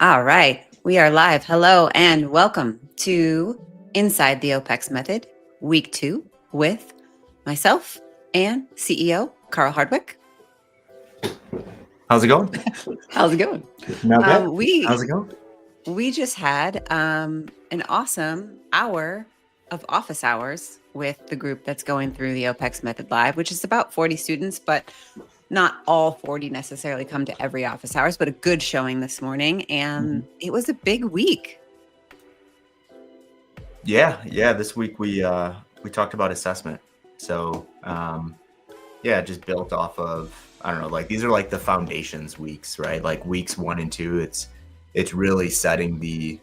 All right, we are live. Hello and welcome to Inside the OPEX Method, Week 2 with myself and CEO Carl Hardwick. How's it going? How's it going? Not bad. How's it going? We just had an awesome hour of office hours with the group that's going through the OPEX Method Live, which is about 40 students, but not all 40 necessarily come to every office hours, but a good showing this morning. And it was a big week. Yeah. This week we talked about assessment. So just built off of, I don't know, like these are like the foundations weeks, right? Like weeks 1 and 2, it's really setting the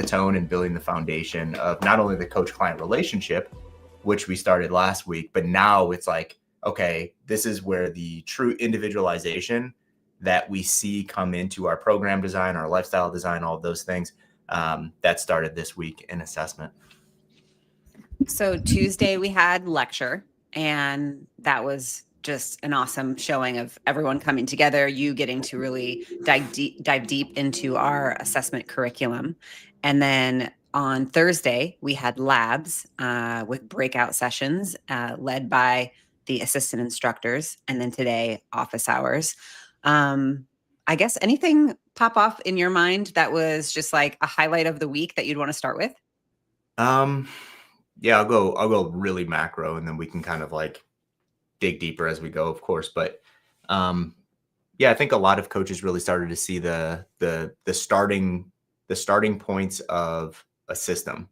tone and building the foundation of not only the coach-client relationship, which we started last week, but now it's like, okay, this is where the true individualization that we see come into our program design, our lifestyle design, all of those things that started this week in assessment. So Tuesday we had lecture, and that was just an awesome showing of everyone coming together, you getting to really dive deep into our assessment curriculum. And then on Thursday, we had labs with breakout sessions led by the assistant instructors. And then today, office hours. I guess anything pop off in your mind that was just like a highlight of the week that you'd want to start with? Yeah, I'll go really macro, and then we can kind of like dig deeper as we go, of course. But I think a lot of coaches really started to see the starting points of a system,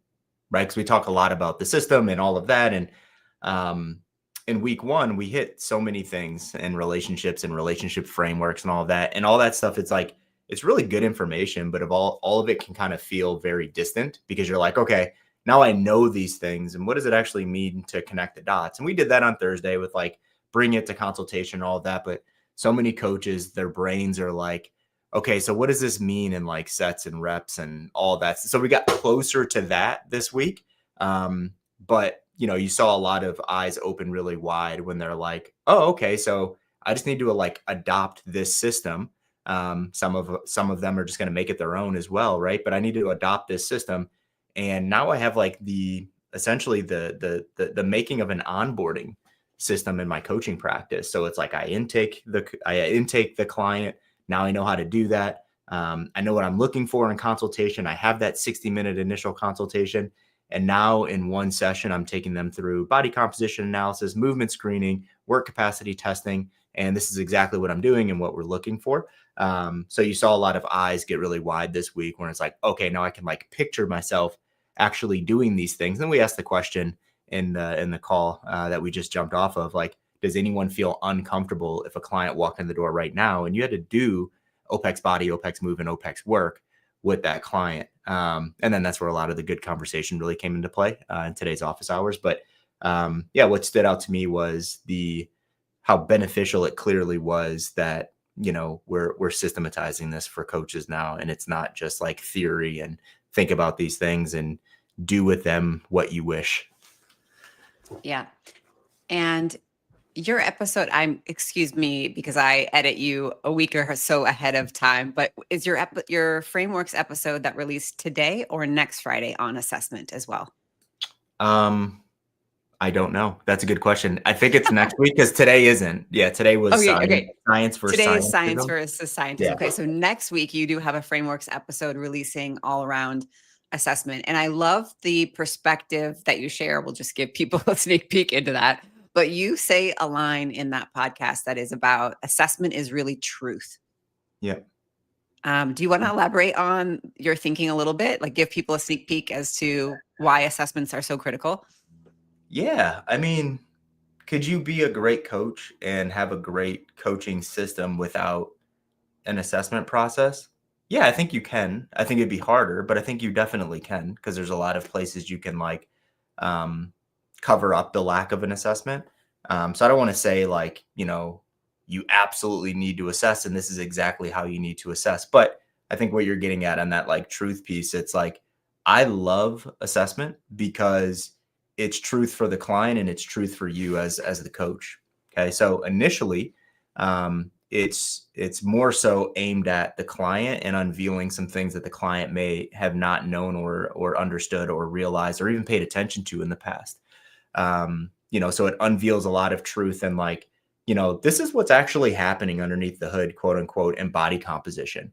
right? Because we talk a lot about the system and all of that, and in week 1 we hit so many things and relationships and relationship frameworks and all of that, and all that stuff. It's like it's really good information, but all of it can kind of feel very distant because you're like, okay, now I know these things, and what does it actually mean to connect the dots? And we did that on Thursday with like bring it to consultation, all of that. But so many coaches, their brains are like, okay, so what does this mean in like sets and reps and all that? So we got closer to that this week. But you saw a lot of eyes open really wide when they're like, oh, okay, so I just need to like adopt this system. Some of them are just going to make it their own as well, right? But I need to adopt this system. And now I have like essentially the making of an onboarding system in my coaching practice. So it's like I intake the client. Now I know how to do that. I know what I'm looking for in consultation. I have that 60-minute initial consultation. And now in one session, I'm taking them through body composition analysis, movement screening, work capacity testing. And this is exactly what I'm doing and what we're looking for. So you saw a lot of eyes get really wide this week when it's like, okay, now I can like picture myself actually doing these things. And we asked the question in the call that we just jumped off of, like, does anyone feel uncomfortable if a client walked in the door right now and you had to do OPEX body, OPEX move, and OPEX work with that client? And then that's where a lot of the good conversation really came into play in today's office hours. But what stood out to me was how beneficial it clearly was that we're systematizing this for coaches now, and it's not just like theory and think about these things and do with them what you wish. Yeah. And your episode, excuse me, because I edit you a week or so ahead of time, but is your frameworks episode that released today or next Friday on assessment as well? I don't know. That's a good question. I think it's next week because today isn't. Yeah, today was science versus today science. Is science versus scientist. Yeah. Okay, so next week you do have a frameworks episode releasing all around assessment. And I love the perspective that you share. We'll just give people a sneak peek into that. But you say a line in that podcast that is about assessment is really truth. Yeah. Do you want to elaborate on your thinking a little bit? Like give people a sneak peek as to why assessments are so critical? Yeah. I mean, could you be a great coach and have a great coaching system without an assessment process? Yeah, I think you can. I think it'd be harder, but I think you definitely can because there's a lot of places you can like cover up the lack of an assessment. So I don't want to say like, you absolutely need to assess and this is exactly how you need to assess. But I think what you're getting at on that like truth piece, it's like, I love assessment because it's truth for the client and it's truth for you as the coach. Okay. So initially, it's more so aimed at the client and unveiling some things that the client may have not known or understood or realized or even paid attention to in the past. So it unveils a lot of truth and like, this is what's actually happening underneath the hood, quote unquote, in body composition.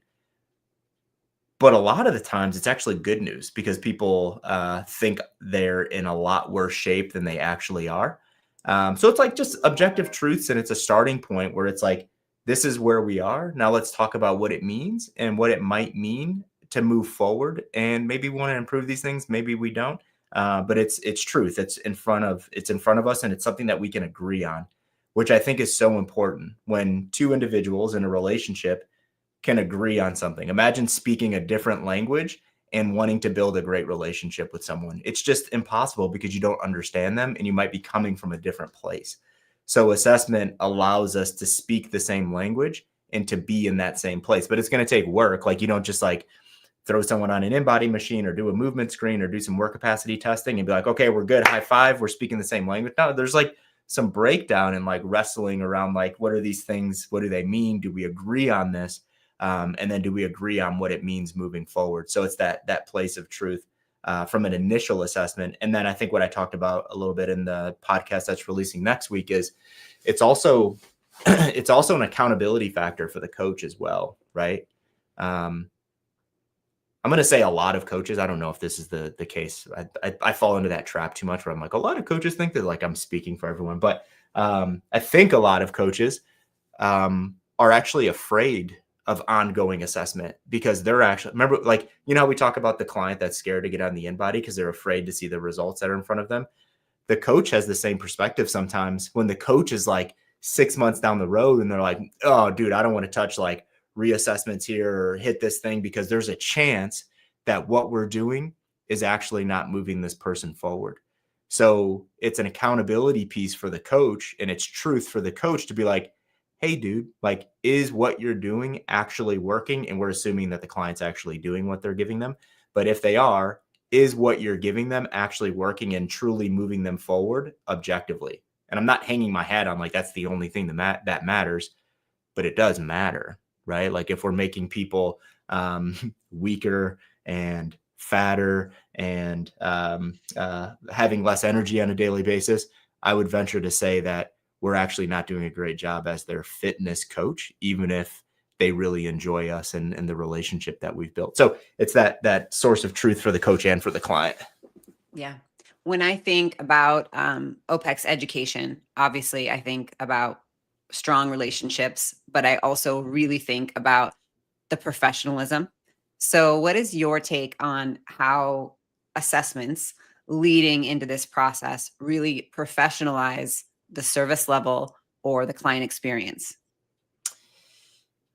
But a lot of the times it's actually good news because people think they're in a lot worse shape than they actually are. So it's like just objective truths, and it's a starting point where it's like, this is where we are. Now let's talk about what it means and what it might mean to move forward. And maybe we want to improve these things, maybe we don't. But it's truth. It's in front of us, and it's something that we can agree on, which I think is so important when two individuals in a relationship can agree on something. Imagine speaking a different language and wanting to build a great relationship with someone. It's just impossible because you don't understand them and you might be coming from a different place. So assessment allows us to speak the same language and to be in that same place. But it's going to take work. Like you don't just like throw someone on an in-body machine or do a movement screen or do some work capacity testing and be like, okay, we're good. High five. We're speaking the same language. No, there's like some breakdown and like wrestling around like, what are these things? What do they mean? Do we agree on this? And then do we agree on what it means moving forward? So it's that place of truth from an initial assessment. And then I think what I talked about a little bit in the podcast that's releasing next week is it's also an accountability factor for the coach as well, right? I'm going to say a lot of coaches. I don't know if this is the case. I fall into that trap too much where I'm like, a lot of coaches think that like I'm speaking for everyone, but I think a lot of coaches are actually afraid of ongoing assessment because they're actually, remember, like, how we talk about the client that's scared to get on the in-body because they're afraid to see the results that are in front of them. The coach has the same perspective sometimes when the coach is like 6 months down the road and they're like, oh, dude, I don't want to touch like reassessments here or hit this thing because there's a chance that what we're doing is actually not moving this person forward. So it's an accountability piece for the coach and it's truth for the coach to be like, hey, dude, like, is what you're doing actually working? And we're assuming that the client's actually doing what they're giving them. But if they are, is what you're giving them actually working and truly moving them forward objectively? And I'm not hanging my hat on like that's the only thing that matters, but it does matter, right? Like if we're making people weaker and fatter and having less energy on a daily basis, I would venture to say that we're actually not doing a great job as their fitness coach, even if they really enjoy us and the relationship that we've built. So it's that source of truth for the coach and for the client. Yeah. When I think about OPEX education, obviously I think about strong relationships, but I also really think about the professionalism. So what is your take on how assessments leading into this process really professionalize the service level or the client experience?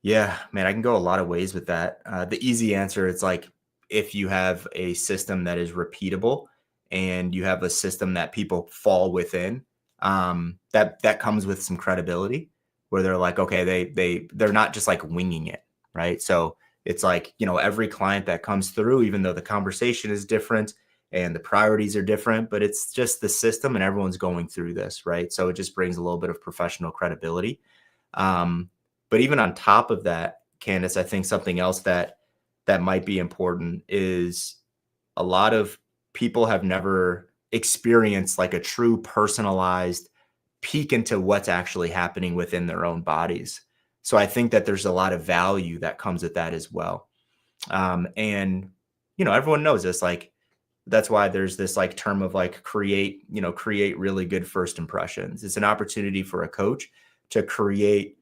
Yeah, man, I can go a lot of ways with that. The easy answer is like if you have a system that is repeatable and you have a system that people fall within, that comes with some credibility where they're like, okay, they're not just like winging it, right? So it's like, every client that comes through, even though the conversation is different and the priorities are different, but it's just the system and everyone's going through this, right? So it just brings a little bit of professional credibility. But even on top of that, Candace, I think something else that might be important is a lot of people have never experienced like a true personalized peek into what's actually happening within their own bodies. So I think that there's a lot of value that comes with that as well. And everyone knows this, like that's why there's this like term of like create really good first impressions. It's an opportunity for a coach to create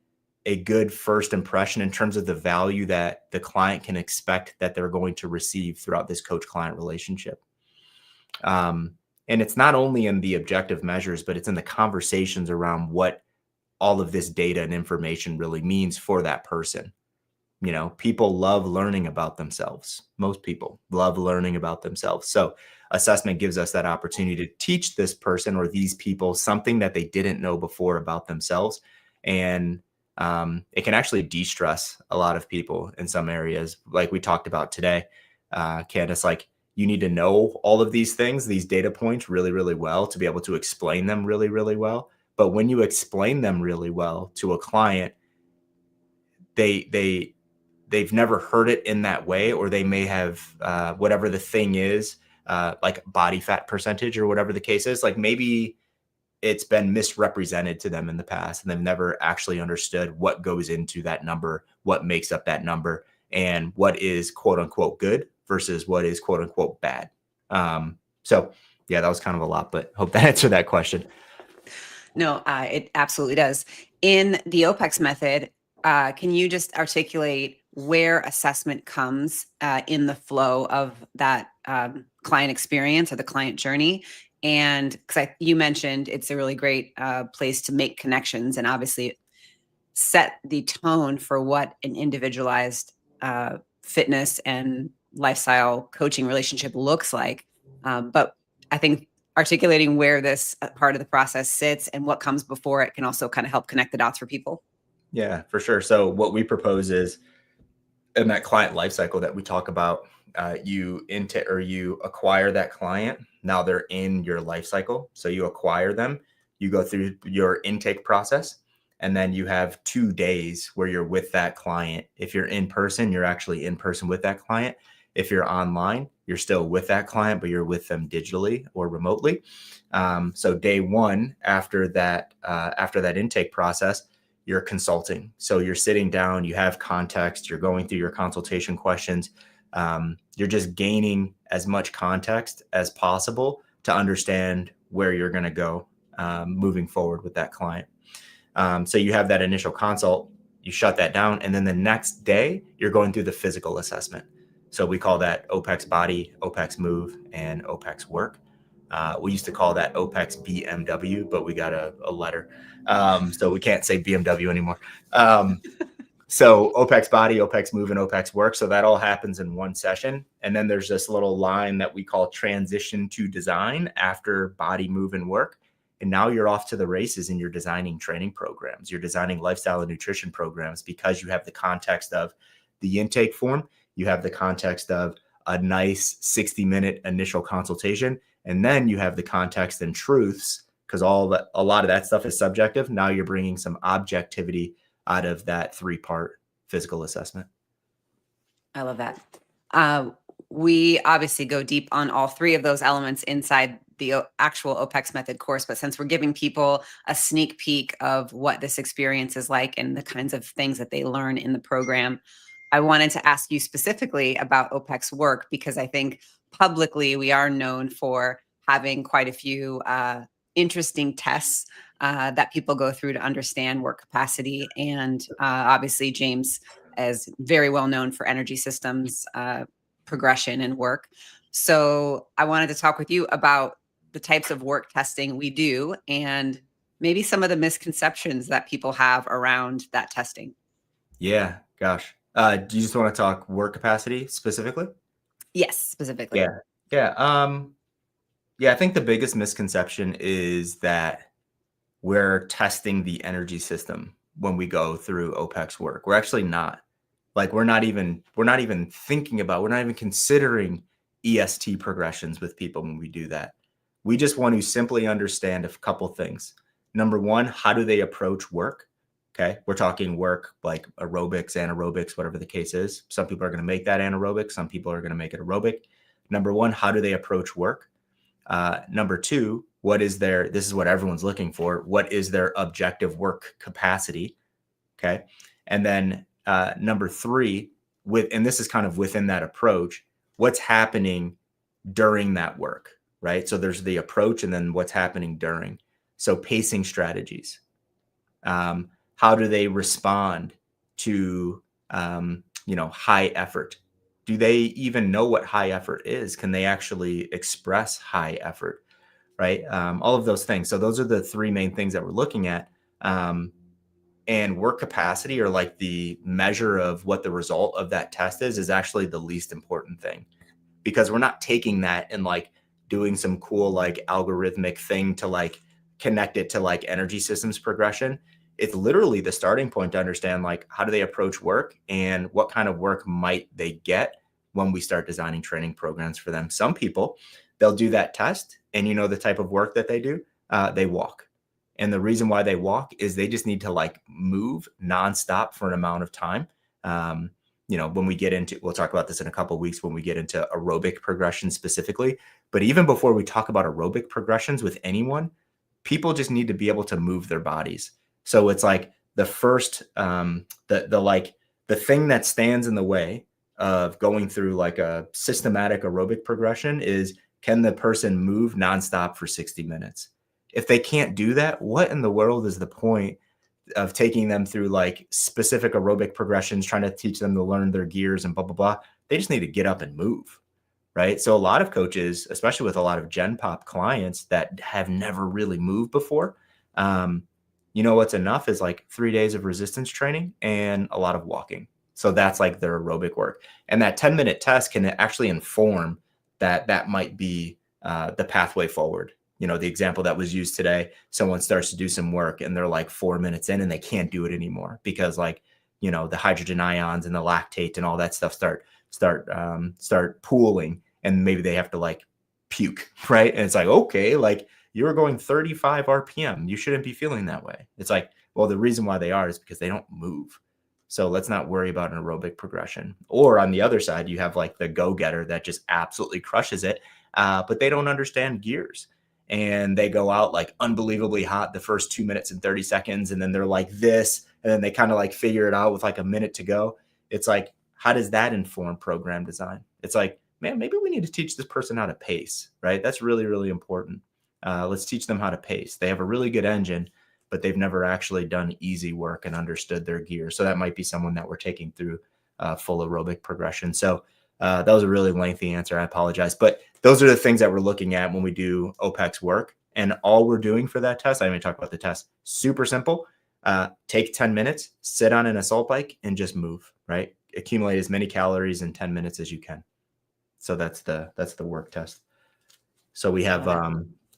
a good first impression in terms of the value that the client can expect that they're going to receive throughout this coach-client relationship. And it's not only in the objective measures, but it's in the conversations around what all of this data and information really means for that person. People love learning about themselves. Most people love learning about themselves. So assessment gives us that opportunity to teach this person or these people something that they didn't know before about themselves. And it can actually de-stress a lot of people in some areas, like we talked about today. Candace, like you need to know all of these things, these data points really, really well to be able to explain them really, really well. But when you explain them really well to a client, they've never heard it in that way, or they may have whatever the thing is, like body fat percentage or whatever the case is, like maybe it's been misrepresented to them in the past and they've never actually understood what goes into that number, what makes up that number, and what is quote unquote good versus what is quote unquote bad. So yeah, that was kind of a lot, but hope that answered that question. No, it absolutely does. In the OPEX method, can you just articulate where assessment comes in the flow of that client experience or the client journey? And because you mentioned it's a really great place to make connections and obviously set the tone for what an individualized fitness and lifestyle coaching relationship looks like. But I think articulating where this part of the process sits and what comes before it can also kind of help connect the dots for people. Yeah, for sure. So what we propose is in that client life cycle that we talk about, you acquire that client. Now they're in your life cycle. So you acquire them, you go through your intake process, and then you have 2 days where you're with that client. If you're in person, you're actually in person with that client. If you're online, you're still with that client, but you're with them digitally or remotely. So day one after that intake process, you're consulting. So you're sitting down, you have context, you're going through your consultation questions. You're just gaining as much context as possible to understand where you're going to go moving forward with that client. So you have that initial consult, you shut that down, and then the next day you're going through the physical assessment. So we call that OPEX body, OPEX move, and OPEX work. We used to call that OPEX BMW, but we got a letter. So we can't say BMW anymore. So OPEX body, OPEX move, and OPEX work. So that all happens in one session. And then there's this little line that we call transition to design after body, move, and work. And now you're off to the races and you're designing training programs. You're designing lifestyle and nutrition programs because you have the context of the intake form. You have the context of a nice 60-minute initial consultation. And then you have the context and truths, because a lot of that stuff is subjective. Now you're bringing some objectivity out of that 3-part physical assessment. I love that. We obviously go deep on all 3 of those elements inside the actual OPEX method course, but since we're giving people a sneak peek of what this experience is like and the kinds of things that they learn in the program, I wanted to ask you specifically about OPEX work, because I think publicly we are known for having quite a few interesting tests that people go through to understand work capacity. And obviously James is very well known for energy systems progression and work. So I wanted to talk with you about the types of work testing we do and maybe some of the misconceptions that people have around that testing. Yeah, gosh. Do you just want to talk work capacity specifically? Yes, specifically. Yeah. Yeah, I think the biggest misconception is that we're testing the energy system when we go through OPEX work. We're actually not. Like we're not even considering EST progressions with people when we do that. We just want to simply understand a couple things. Number one, how do they approach work? Okay, we're talking work like aerobics, anaerobics, whatever the case is. Some people are going to make that anaerobic. Some people are going to make it aerobic. Number one, how do they approach work? Number two, this is what everyone's looking for. What is their objective work capacity? Okay. And then number three, and this is kind of within that approach, what's happening during that work, right? So there's the approach and then what's happening during. So pacing strategies. How do they respond to, high effort? Do they even know what high effort is? Can they actually express high effort, right? All of those things. So those are the 3 main things that we're looking at. And work capacity, or like the measure of what the result of that test is actually the least important thing, because we're not taking that and like doing some cool like algorithmic thing to like connect it to like energy systems progression. It's literally the starting point to understand like how do they approach work and what kind of work might they get when we start designing training programs for them. Some people, they'll do that test and the type of work that they do, they walk. And the reason why they walk is they just need to like move nonstop for an amount of time. When we get into, we'll talk about this in a couple of weeks when we get into aerobic progression specifically. But even before we talk about aerobic progressions with anyone, people just need to be able to move their bodies. So it's like the first, the thing that stands in the way of going through like a systematic aerobic progression is, can the person move nonstop for 60 minutes? If they can't do that, what in the world is the point of taking them through like specific aerobic progressions, trying to teach them to learn their gears and blah, blah, blah? They just need to get up and move, right? So a lot of coaches, especially with a lot of Gen Pop clients that have never really moved before, what's enough is like 3 days of resistance training and a lot of walking. So that's like their aerobic work. And that 10-minute test can actually inform that might be the pathway forward. The example that was used today, someone starts to do some work and they're like 4 minutes in and they can't do it anymore because like, the hydrogen ions and the lactate and all that stuff start pooling, and maybe they have to like puke, right? And it's like, okay, like you're going 35 RPM. You shouldn't be feeling that way. It's like, well, the reason why they are is because they don't move. So let's not worry about an aerobic progression. Or on the other side, you have like the go-getter that just absolutely crushes it, but they don't understand gears. And they go out like unbelievably hot the first 2 minutes and 30 seconds. And then they're like this, and then they kind of like figure it out with like a minute to go. It's like, how does that inform program design? It's like, man, maybe we need to teach this person how to pace, right? That's really, really important. Let's teach them how to pace. They have a really good engine, but they've never actually done easy work and understood their gear. So that might be someone that we're taking through full aerobic progression. So that was a really lengthy answer. I apologize. But those are the things that we're looking at when we do OPEX work. And all we're doing for that test, I didn't even talk about the test, super simple. Take 10 minutes, sit on an assault bike and just move, right? Accumulate as many calories in 10 minutes as you can. So that's the work test. So we have,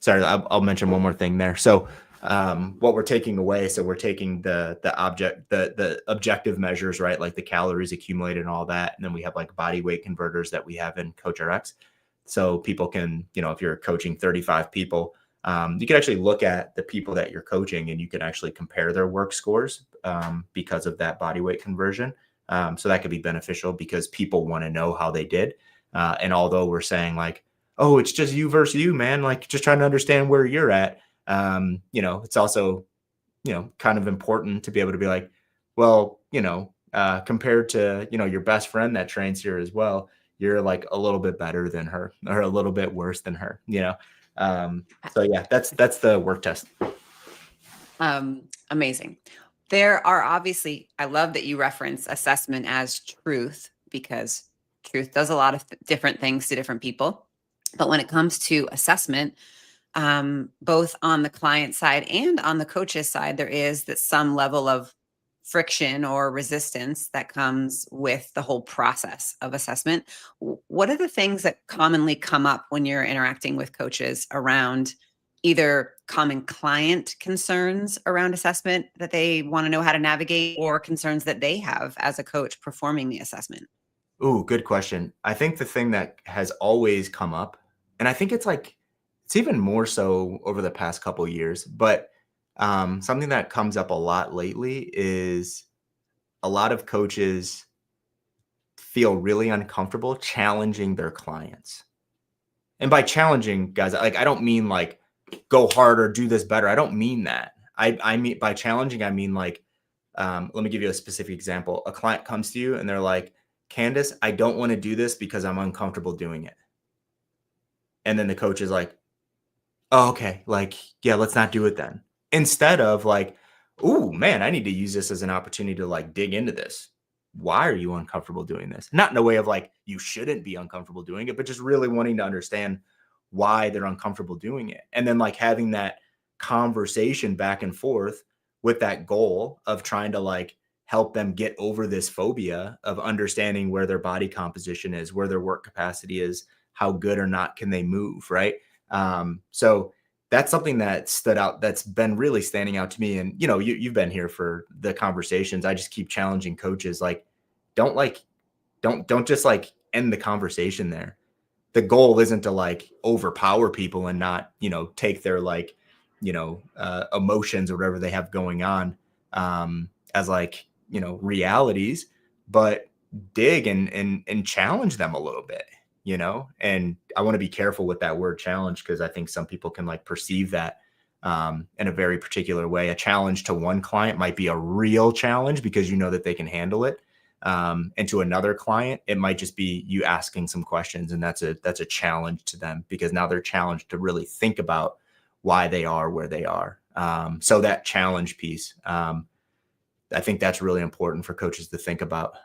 sorry, I'll mention one more thing there. So what we're taking away, so we're taking the objective measures, right? Like the calories accumulated and all that. And then we have like body weight converters that we have in CoachRx. So people can, if you're coaching 35 people, you can actually look at the people that you're coaching and you can actually compare their work scores because of that body weight conversion. So that could be beneficial because people want to know how they did. And although we're saying like, oh, it's just you versus you, man, like just trying to understand where you're at. It's also, kind of important to be able to be like, well, compared to, your best friend that trains here as well, you're like a little bit better than her or a little bit worse than her, So yeah, that's the work test. Amazing. There are obviously, I love that you reference assessment as truth, because truth does a lot of different things to different people. But when it comes to assessment, both on the client side and on the coach's side, there is that some level of friction or resistance that comes with the whole process of assessment. What are the things that commonly come up when you're interacting with coaches around either common client concerns around assessment that they want to know how to navigate, or concerns that they have as a coach performing the assessment? Ooh, good question. I think the thing that has always come up, and I think it's even more so over the past couple of years, but something that comes up a lot lately is a lot of coaches feel really uncomfortable challenging their clients. And by challenging, guys, I don't mean like go harder, do this better. I don't mean that. I mean by challenging, I mean like, let me give you a specific example. A client comes to you and they're like, Candace, I don't want to do this because I'm uncomfortable doing it. And then the coach is like, oh, okay, like, yeah, let's not do it then. Instead of like, ooh, man, I need to use this as an opportunity to like dig into this. Why are you uncomfortable doing this? Not in a way of like, you shouldn't be uncomfortable doing it, but just really wanting to understand why they're uncomfortable doing it. And then like having that conversation back and forth with that goal of trying to like help them get over this phobia of understanding where their body composition is, where their work capacity is, how good or not can they move, right? So that's something that stood out, that's been really standing out to me. And, you've been here for the conversations. I just keep challenging coaches, like, don't just like end the conversation there. The goal isn't to like overpower people and not, take their like emotions or whatever they have going on, as like, realities, but dig and challenge them a little bit, and I want to be careful with that word challenge, because I think some people can like perceive that in a very particular way. A challenge to one client might be a real challenge because you know that they can handle it. And to another client, it might just be you asking some questions, and that's a challenge to them, because now they're challenged to really think about why they are where they are. So that challenge piece, I think that's really important for coaches to think about.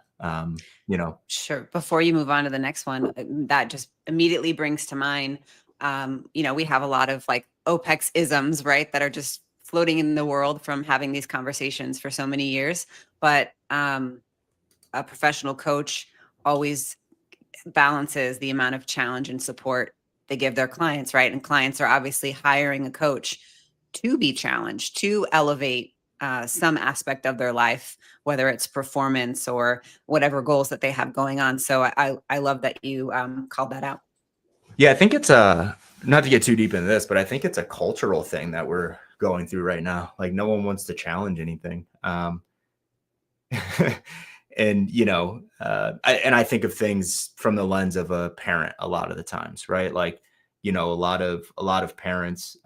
Sure. Before you move on to the next one, that just immediately brings to mind, we have a lot of like OPEX isms, right, that are just floating in the world from having these conversations for so many years. But a professional coach always balances the amount of challenge and support they give their clients, right? And clients are obviously hiring a coach to be challenged, to elevate some aspect of their life, whether it's performance or whatever goals that they have going on. So I love that you called that out. Yeah, I think it's not to get too deep into this, but I think it's a cultural thing that we're going through right now. Like, no one wants to challenge anything. And I think of things from the lens of a parent a lot of the times, right? Like, a lot of parents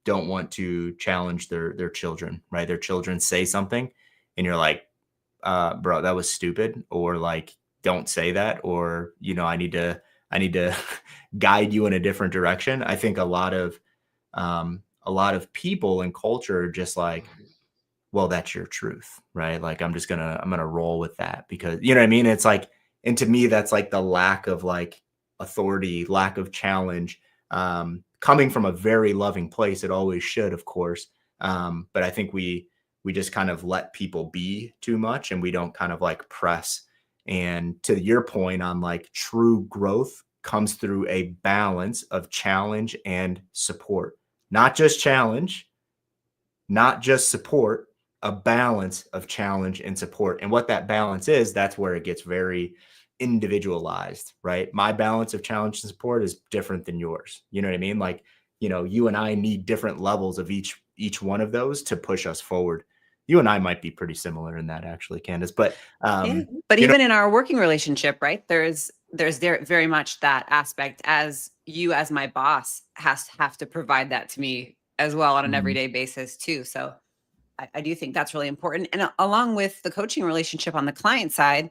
don't want to challenge their children, right? Their children say something and you're like, bro, that was stupid, or like, don't say that, or I need to guide you in a different direction. I think a lot of people in culture are just like, well, that's your truth, right? Like, I'm gonna roll with that, because you know what I mean? It's like, and to me, that's like the lack of like authority, lack of challenge, coming from a very loving place. It always should, of course. But I think we just kind of let people be too much, and we don't kind of like press. And to your point on like, true growth comes through a balance of challenge and support, not just challenge, not just support, a balance of challenge and support. And what that balance is, that's where it gets very individualized, right? My balance of challenge and support is different than yours. You know what I mean? Like, you and I need different levels of each one of those to push us forward. You and I might be pretty similar in that, actually, Candace. But Yeah. But even in our working relationship, right, there's there very much that aspect, as you as my boss have to provide that to me as well on an everyday basis too. So I do think that's really important. And along with the coaching relationship on the client side,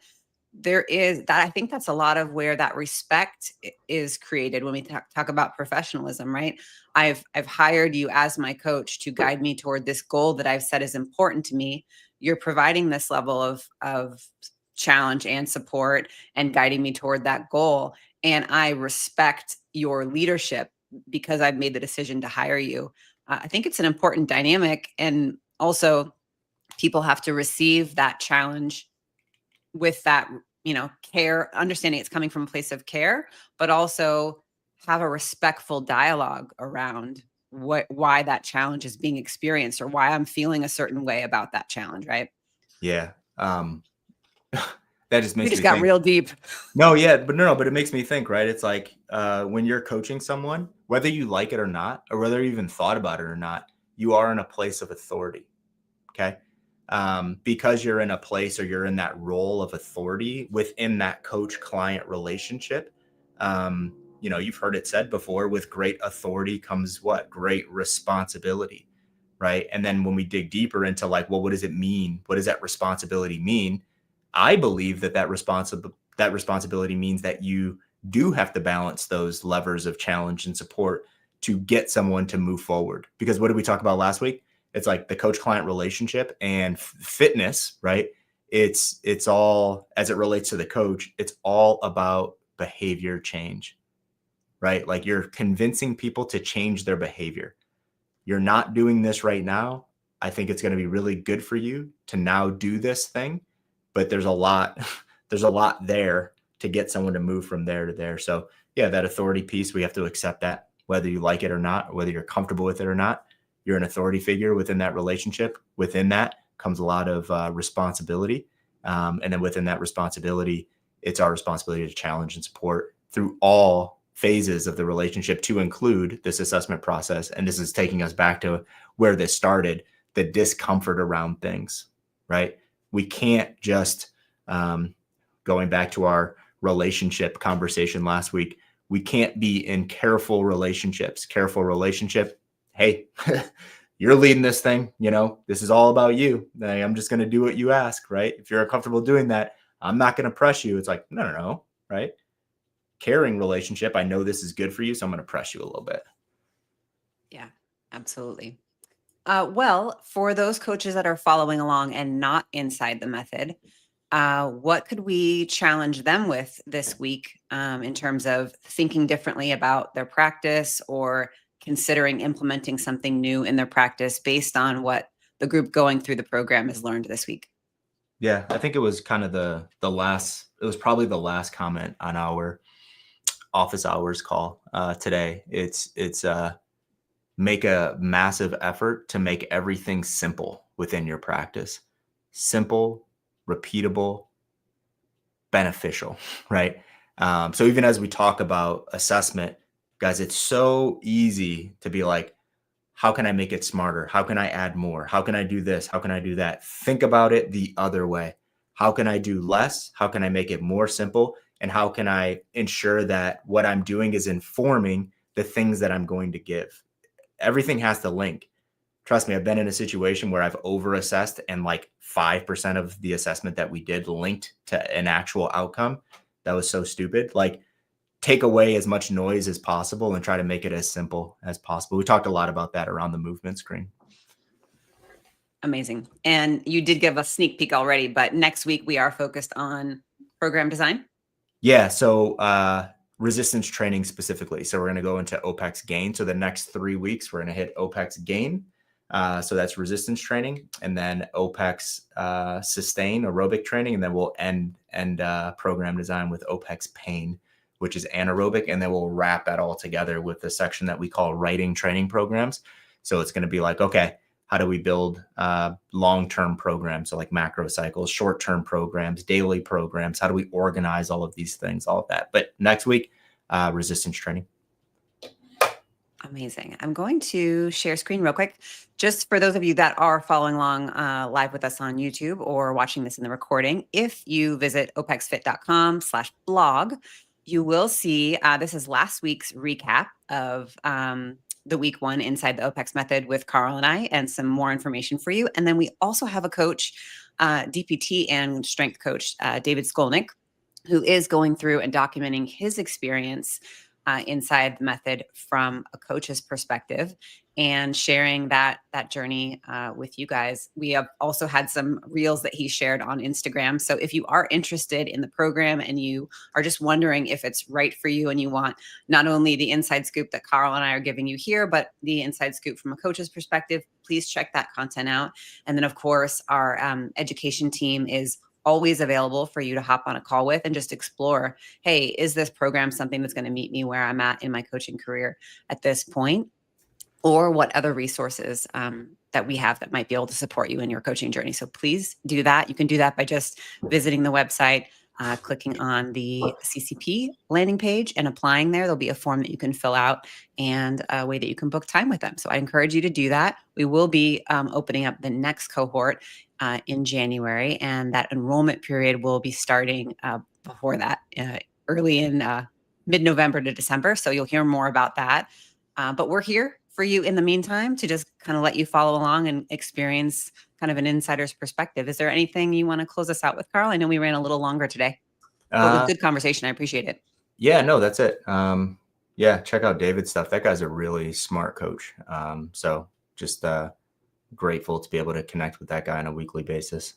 there is that, I think that's a lot of where that respect is created when we talk about professionalism, right? I've hired you as my coach to guide me toward this goal that I've said is important to me. You're providing this level of challenge and support and guiding me toward that goal. And I respect your leadership because I've made the decision to hire you. I think it's an important dynamic. And also, people have to receive that challenge with that, care, understanding it's coming from a place of care, but also have a respectful dialogue around why that challenge is being experienced, or why I'm feeling a certain way about that challenge, right? Yeah. That just We makes just me got think. real deep. No, yeah, but no, but it makes me think, right? It's like, when you're coaching someone, whether you like it or not, or whether you even thought about it or not, you are in a place of authority. Okay. Because you're in a place, or you're in that role of authority within that coach client relationship. You've heard it said before, with great authority comes what? Great responsibility. Right. And then when we dig deeper into like, well, what does it mean? What does that responsibility mean? I believe that responsibility means that you do have to balance those levers of challenge and support to get someone to move forward. Because what did we talk about last week? It's like the coach client relationship and fitness, right? It's all, as it relates to the coach, it's all about behavior change, right? Like, you're convincing people to change their behavior. You're not doing this right now. I think it's going to be really good for you to now do this thing, but there's a lot there to get someone to move from there to there. So yeah, that authority piece, we have to accept that, whether you like it or not, or whether you're comfortable with it or not. You're an authority figure within that relationship. Within that comes a lot of responsibility. And then within that responsibility, it's our responsibility to challenge and support through all phases of the relationship to include this assessment process. And this is taking us back to where this started, the discomfort around things, right? We can't just, going back to our relationship conversation last week, we can't be in careful relationships. Careful relationship, hey, you're leading this thing, this is all about you. I'm just going to do what you ask, right? If you're uncomfortable doing that, I'm not going to press you. It's like, no, right? Caring relationship, I know this is good for you, so I'm going to press you a little bit. Yeah, absolutely. Well, for those coaches that are following along and not inside the method, what could we challenge them with this week in terms of thinking differently about their practice or considering implementing something new in their practice based on what the group going through the program has learned this week? Yeah, I think it was kind of the last, it was probably the last comment on our office hours call today. It's make a massive effort to make everything simple within your practice. Simple, repeatable, beneficial, right? So even as we talk about assessment, guys, it's so easy to be like, how can I make it smarter? How can I add more? How can I do this? How can I do that? Think about it the other way. How can I do less? How can I make it more simple? And how can I ensure that what I'm doing is informing the things that I'm going to give? Everything has to link. Trust me, I've been in a situation where I've over-assessed and like 5% of the assessment that we did linked to an actual outcome. That was so stupid. Like, take away as much noise as possible and try to make it as simple as possible. We talked a lot about that around the movement screen. Amazing. And you did give a sneak peek already, but next week we are focused on program design. Yeah. So resistance training specifically. So we're going to go into OPEX gain. So the next 3 weeks, we're going to hit OPEX gain. So that's resistance training, and then OPEX sustain aerobic training. And then we'll end program design with OPEX pain, which is anaerobic. And then we'll wrap that all together with the section that we call writing training programs. So it's going to be like, okay, how do we build long-term programs? So like macro cycles, short-term programs, daily programs. How do we organize all of these things, all of that? But next week, resistance training. Amazing. I'm going to share screen real quick. Just for those of you that are following along live with us on YouTube or watching this in the recording, if you visit opexfit.com/blog, you will see this is last week's recap of the week one inside the OPEX method with Carl and I, and some more information for you. And then we also have a coach, DPT and strength coach, David Skolnick, who is going through and documenting his experience inside the method from a coach's perspective and sharing that journey with you guys. We have also had some reels that he shared on Instagram. So if you are interested in the program and you are just wondering if it's right for you and you want not only the inside scoop that Carl and I are giving you here, but the inside scoop from a coach's perspective, please check that content out. And then of course, our education team is always available for you to hop on a call with and just explore, hey, is this program something that's going to meet me where I'm at in my coaching career at this point? Or what other resources that we have that might be able to support you in your coaching journey. So please do that. You can do that by just visiting the website, clicking on the CCP landing page and applying there. There'll be a form that you can fill out and a way that you can book time with them. So I encourage you to do that. We will be opening up the next cohort in January, and that enrollment period will be starting before that, early in mid-November to December. So you'll hear more about that. But we're here for you in the meantime to just kind of let you follow along and experience kind of an insider's perspective. Is there anything you want to close us out with, Carl? I know we ran a little longer today, but with good conversation. I appreciate it. Yeah, no, that's it. Yeah, check out David's stuff. That guy's a really smart coach. So just grateful to be able to connect with that guy on a weekly basis.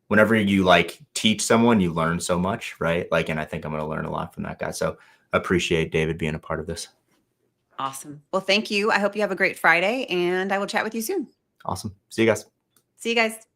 Whenever you like teach someone, you learn so much, right? Like, and I think I'm going to learn a lot from that guy. So appreciate David being a part of this. Awesome. Well, thank you. I hope you have a great Friday, and I will chat with you soon. Awesome. See you guys. See you guys.